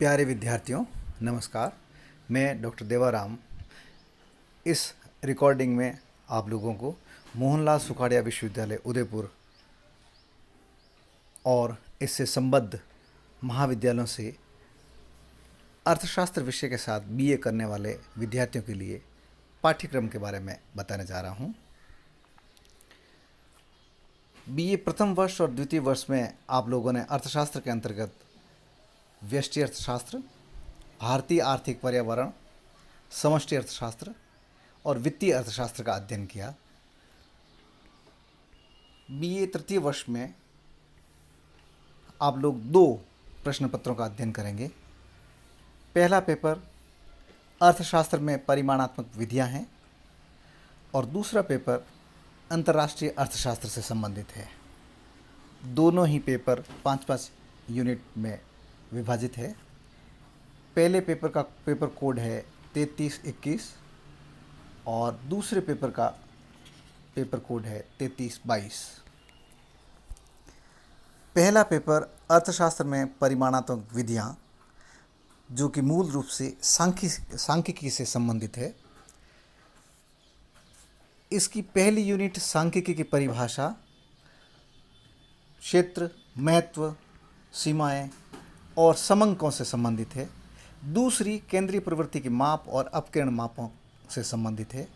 प्यारे विद्यार्थियों, नमस्कार। मैं डॉक्टर देवाराम इस रिकॉर्डिंग में आप लोगों को मोहनलाल सुखाड़िया विश्वविद्यालय उदयपुर और इससे संबद्ध महाविद्यालयों से अर्थशास्त्र विषय के साथ बीए करने वाले विद्यार्थियों के लिए पाठ्यक्रम के बारे में बताने जा रहा हूँ। बीए प्रथम वर्ष और द्वितीय वर्ष में आप लोगों ने अर्थशास्त्र के अंतर्गत व्यष्टि अर्थशास्त्र, भारतीय आर्थिक पर्यावरण, समष्टि अर्थशास्त्र और वित्तीय अर्थशास्त्र का अध्ययन किया। बीए तृतीय वर्ष में आप लोग 2 प्रश्न पत्रों का अध्ययन करेंगे। पहला पेपर अर्थशास्त्र में परिमाणात्मक विधियां हैं और दूसरा पेपर अंतर्राष्ट्रीय अर्थशास्त्र से संबंधित है। दोनों ही पेपर 5-5 यूनिट में विभाजित है। पहले पेपर का पेपर कोड है 3321 और दूसरे पेपर का पेपर कोड है 3322। पहला पेपर अर्थशास्त्र में परिमाणात्मक विधियां, जो कि मूल रूप से सांख्यिकी से संबंधित है। इसकी पहली यूनिट सांख्यिकी की परिभाषा, क्षेत्र, महत्व, सीमाएं और समंकों से संबंधित है। दूसरी केंद्रीय प्रवृत्ति के माप और अपकिरण मापों से संबंधित है।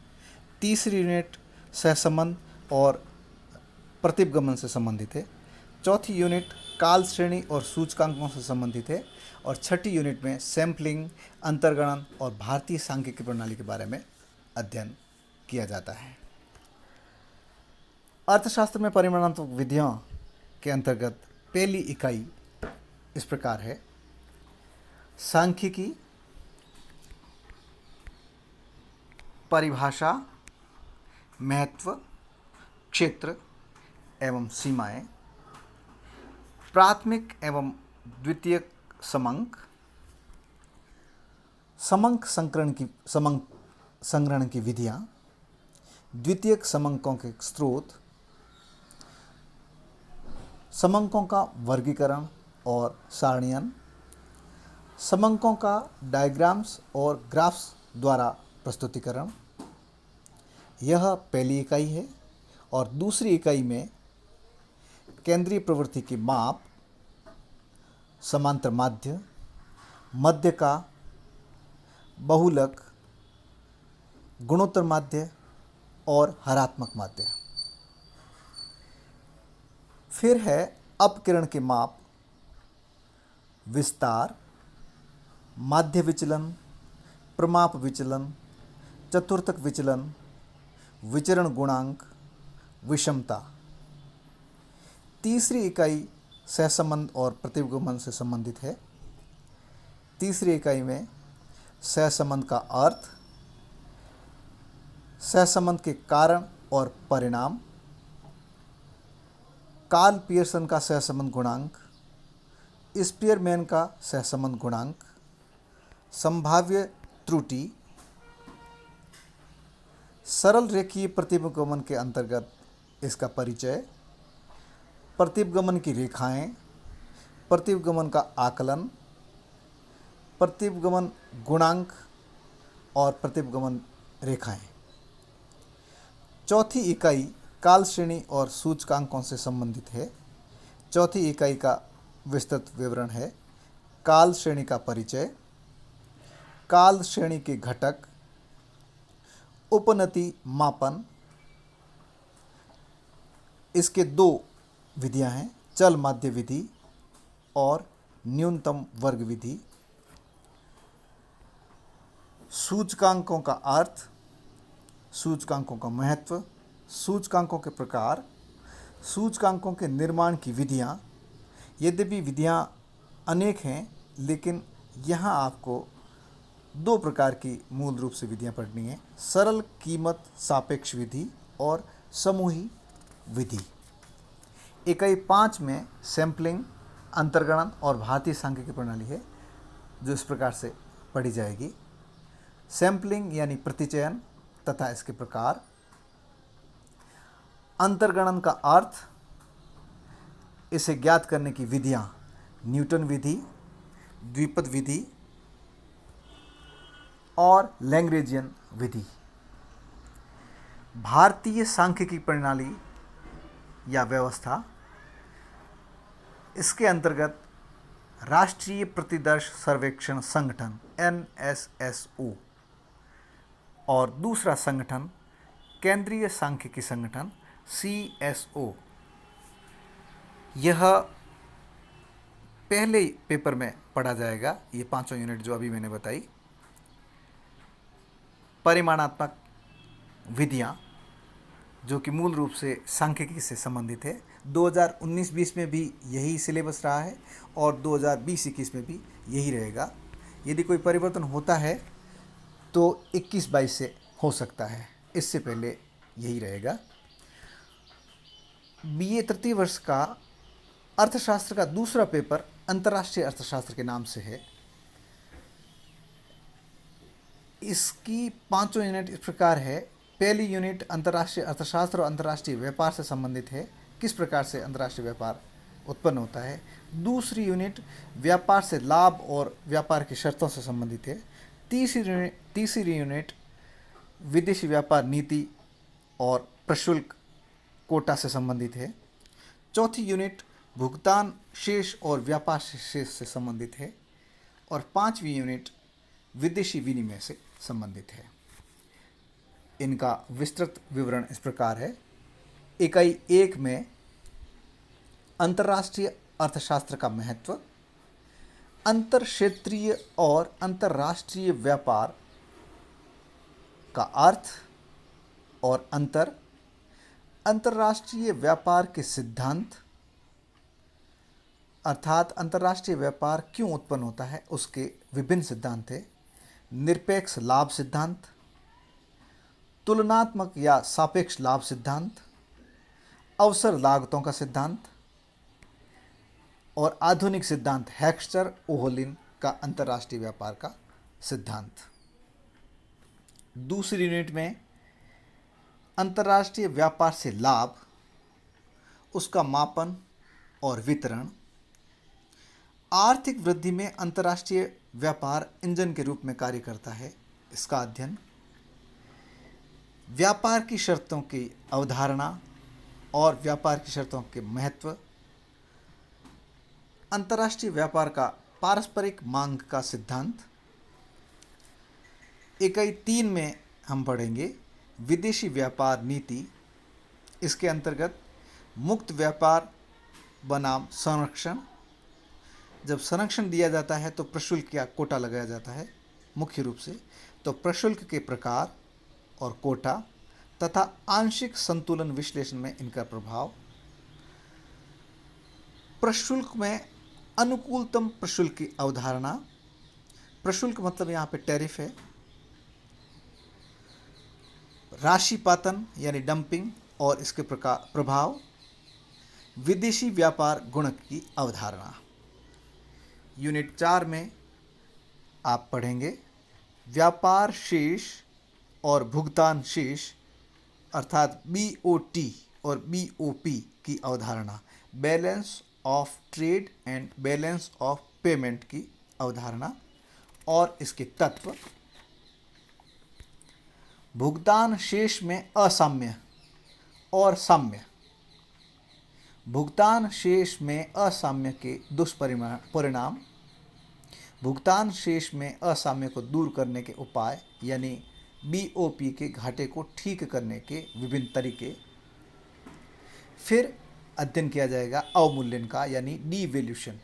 तीसरी यूनिट सहसंबंध और प्रतिगमन से संबंधित है। चौथी यूनिट काल श्रेणी और सूचकांकों से संबंधित है और छठी यूनिट में सैंपलिंग, अंतर्गणन और भारतीय सांख्यिकी प्रणाली के बारे में अध्ययन किया जाता है। अर्थशास्त्र में परिमाणात्मक विधियों के अंतर्गत पहली इकाई इस प्रकार है: सांख्यिकी, परिभाषा, महत्व, क्षेत्र एवं सीमाएं, प्राथमिक एवं द्वितीयक समंक, समंक संग्रहण की विधियां, द्वितीयक समंकों के स्रोत, समंकों का वर्गीकरण और सारणीयन, समंकों का डायग्राम्स और ग्राफ्स द्वारा प्रस्तुतिकरण। यह पहली इकाई है। और दूसरी इकाई में केंद्रीय प्रवृत्ति के माप, समांतर माध्य, मध्य का, बहुलक, गुणोत्तर माध्य और हरात्मक माध्य। फिर है अपकिरण के माप, विस्तार, माध्य विचलन, प्रमाप विचलन, चतुर्थक विचलन, विचरण गुणांक, विषमता। तीसरी इकाई सहसंबंध और प्रतिगमन से संबंधित है। तीसरी इकाई में सहसंबंध का अर्थ, सहसंबंध के कारण और परिणाम, कार्ल पियर्सन का सहसंबंध गुणांक, स्पीयरमैन का सहसंबंध गुणांक, संभाव्य त्रुटि, सरल रेखीय प्रतिगमन के अंतर्गत इसका परिचय, प्रतिगमन की रेखाएं, प्रतिगमन का आकलन, प्रतिगमन गुणांक और प्रतिगमन रेखाएं। चौथी इकाई काल श्रेणी और सूचकांकों से संबंधित है। चौथी इकाई का विस्तृत विवरण है: काल श्रेणी का परिचय, काल श्रेणी के घटक, उपनति मापन। इसके 2 विधियां हैं: चल माध्य विधि और न्यूनतम वर्ग विधि। सूचकांकों का अर्थ, सूचकांकों का महत्व, सूचकांकों के प्रकार, सूचकांकों के निर्माण की विधियां। यद्यपि विधियां अनेक हैं, लेकिन यहाँ आपको 2 प्रकार की मूल रूप से विधियां पढ़नी है: सरल कीमत सापेक्ष विधि और समूही विधि। इकाई 5 में सैंपलिंग, अंतर्गणन और भारतीय सांख्यिकी प्रणाली है, जो इस प्रकार से पढ़ी जाएगी: सैंपलिंग यानी प्रतिचयन तथा इसके प्रकार, अंतर्गणन का अर्थ, इसे ज्ञात करने की विधियां, न्यूटन विधि, द्विपद विधि और लैग्रेंजियन विधि। भारतीय सांख्यिकी प्रणाली या व्यवस्था, इसके अंतर्गत राष्ट्रीय प्रतिदर्श सर्वेक्षण संगठन NSSO और दूसरा संगठन केंद्रीय सांख्यिकी संगठन CSO, यह पहले पेपर में पढ़ा जाएगा। ये पांचों यूनिट जो अभी मैंने बताई, परिमाणात्मक विधियां जो कि मूल रूप से सांख्यिकी से संबंधित है। 2019-20 में भी यही सिलेबस रहा है और 2020-21 में भी यही रहेगा। यदि कोई परिवर्तन होता है तो 21-22 से हो सकता है, इससे पहले यही रहेगा। BA तृतीय वर्ष का अर्थशास्त्र का दूसरा पेपर अंतर्राष्ट्रीय अर्थशास्त्र के नाम से है। इसकी पांचों यूनिट इस प्रकार है। पहली यूनिट अंतर्राष्ट्रीय अर्थशास्त्र और अंतर्राष्ट्रीय व्यापार से संबंधित है, किस प्रकार से अंतर्राष्ट्रीय व्यापार उत्पन्न होता है। दूसरी यूनिट व्यापार से लाभ और व्यापार की शर्तों से संबंधित है। तीसरी यूनिट विदेशी व्यापार नीति और प्रशुल्क कोटा से संबंधित है। चौथी यूनिट भुगतान शेष और व्यापार शेष से संबंधित है और पांचवी यूनिट विदेशी विनिमय से संबंधित है। इनका विस्तृत विवरण इस प्रकार है। इकाई 1 में अंतर्राष्ट्रीय अर्थशास्त्र का महत्व, अंतर क्षेत्रीय और अंतर्राष्ट्रीय व्यापार का अर्थ और अंतर, अंतर्राष्ट्रीय व्यापार के सिद्धांत अर्थात अंतर्राष्ट्रीय व्यापार क्यों उत्पन्न होता है उसके विभिन्न सिद्धांत है। निरपेक्ष लाभ सिद्धांत, तुलनात्मक या सापेक्ष लाभ सिद्धांत, अवसर लागतों का सिद्धांत और आधुनिक सिद्धांत हेक्स्टर ओहोलिन का अंतर्राष्ट्रीय व्यापार का सिद्धांत। दूसरी यूनिट में अंतर्राष्ट्रीय व्यापार से लाभ, उसका मापन और वितरण, आर्थिक वृद्धि में अंतर्राष्ट्रीय व्यापार इंजन के रूप में कार्य करता है, इसका अध्ययन, व्यापार की शर्तों की अवधारणा और व्यापार की शर्तों के महत्व, अंतर्राष्ट्रीय व्यापार का पारस्परिक मांग का सिद्धांत। इकाई 3 में हम पढ़ेंगे विदेशी व्यापार नीति। इसके अंतर्गत मुक्त व्यापार बनाम संरक्षण। जब संरक्षण दिया जाता है तो प्रशुल्क या कोटा लगाया जाता है मुख्य रूप से, तो प्रशुल्क के प्रकार और कोटा तथा आंशिक संतुलन विश्लेषण में इनका प्रभाव। प्रशुल्क में अनुकूलतम प्रशुल्क की अवधारणा, प्रशुल्क मतलब यहाँ पे टैरिफ है, राशिपातन यानी डंपिंग और इसके प्रभाव, विदेशी व्यापार गुणक की अवधारणा। यूनिट 4 में आप पढ़ेंगे व्यापार शेष और भुगतान शेष अर्थात BOT और BOP की अवधारणा, balance of trade and balance of payment की अवधारणा और इसके तत्व। भुगतान शेष में असाम्य और साम्य। भुगतान शेष में असाम्य के दुष्परिणाम, भुगतान शेष में असाम्य को दूर करने के उपाय यानी BOP के घाटे को ठीक करने के विभिन्न तरीके। फिर अध्ययन किया जाएगा अवमूल्यन का यानी डीवैल्यूशन।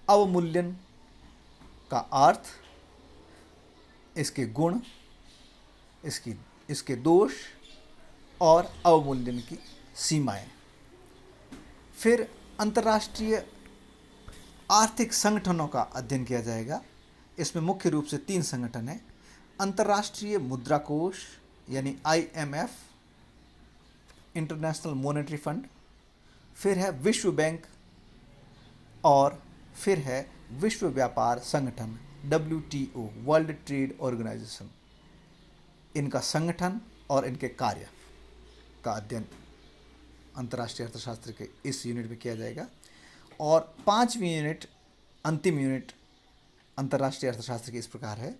अवमूल्यन का अर्थ, इसके गुण, इसके दोष और अवमूल्यन की सीमाएं। फिर अंतर्राष्ट्रीय आर्थिक संगठनों का अध्ययन किया जाएगा। इसमें मुख्य रूप से 3 संगठन हैं। अंतर्राष्ट्रीय मुद्रा कोष यानी IMF, इंटरनेशनल मॉनेटरी फंड, फिर है विश्व बैंक और फिर है विश्व व्यापार संगठन WTO, वर्ल्ड ट्रेड ऑर्गेनाइजेशन। इनका संगठन और इनके कार्य का अध्ययन अंतर्राष्ट्रीय अर्थशास्त्र के इस यूनिट में किया जाएगा। और 5वीं यूनिट, अंतिम यूनिट अंतर्राष्ट्रीय अर्थशास्त्र की इस प्रकार है।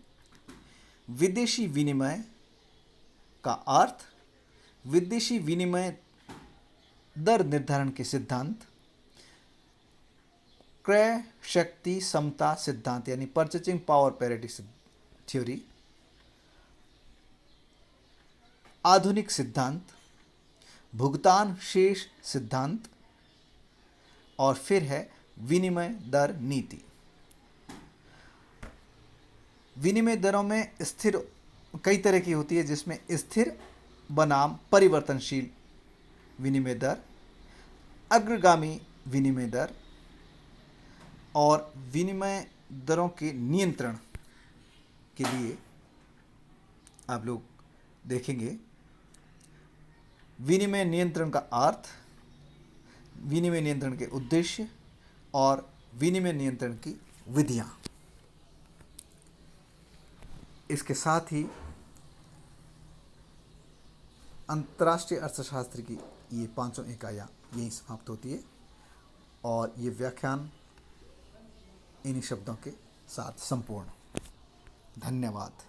विदेशी विनिमय का अर्थ, विदेशी विनिमय दर निर्धारण के सिद्धांत, क्रय शक्ति समता सिद्धांत यानी परचेजिंग पावर पैरिटी थ्योरी, आधुनिक सिद्धांत, भुगतान शेष सिद्धांत, और फिर है विनिमय दर नीति। विनिमय दरों में स्थिर कई तरह की होती है, जिसमें स्थिर बनाम परिवर्तनशील विनिमय दर, अग्रगामी विनिमय दर और विनिमय दरों के नियंत्रण के लिए आप लोग देखेंगे विनिमय नियंत्रण का अर्थ, विनिमय नियंत्रण के उद्देश्य और विनिमय नियंत्रण की विधियां। इसके साथ ही अंतर्राष्ट्रीय अर्थशास्त्र की ये 500 इकाइयाँ यहीं समाप्त होती है और ये व्याख्यान इन्हीं शब्दों के साथ संपूर्ण। धन्यवाद।